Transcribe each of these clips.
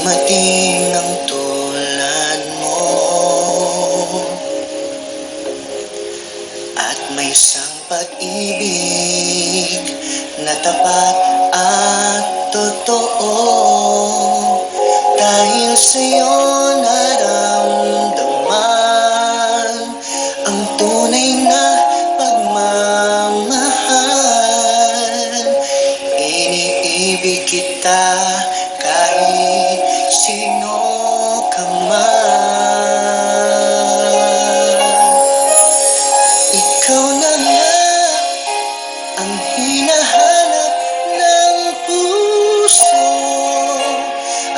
dumating ng tulad mo, at may isang pag-ibig na tapat at totoo. Dahil sa'yo naramdaman ang tunay na pagmamahal. Iniibig kita kahit sino ka man. Ikaw na nga ang hinahanap ng puso,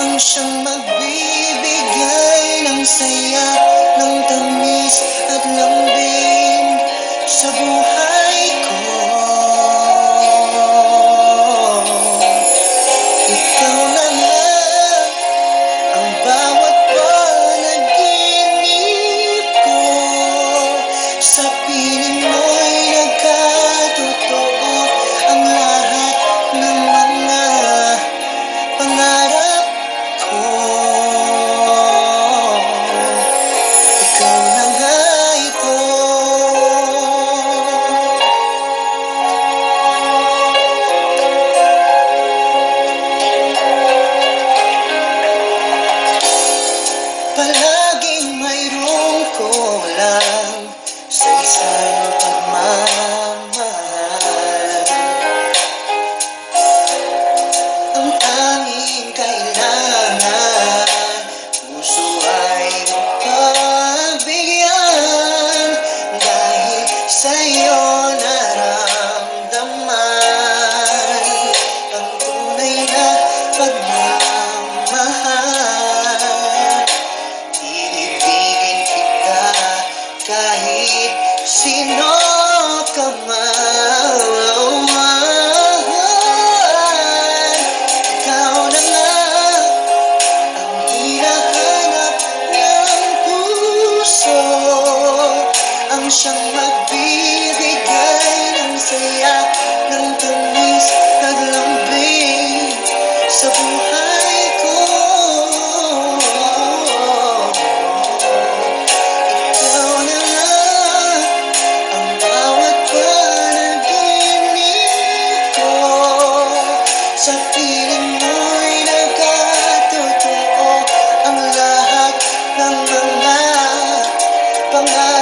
ang siyang magbibigay ng saya, ng tamis at lambing sa buhay ko. Ikaw na nga ang bawat panaginip ko, sa piling mo'y nagkatotoo ang lahat ng mga pangarap ko. Ikaw na nga ito. Palaging mayroong kulang sa isang pagmamahal. Ang tanging kailangan, puso ay mapagbigyan. Dahil sa'yo naramdaman ang tunay na pagmamahal. Iibigin kita kahit sino ka man. Ikaw na nga ang hinahanap ng puso, ang siyang magbibigay ng saya, ng tamis at lambing sa buhay ko. Ikaw na nga ang bawat panaginip ko, sa piling mo'y nagkatotoo ang lahat ng mga pangarap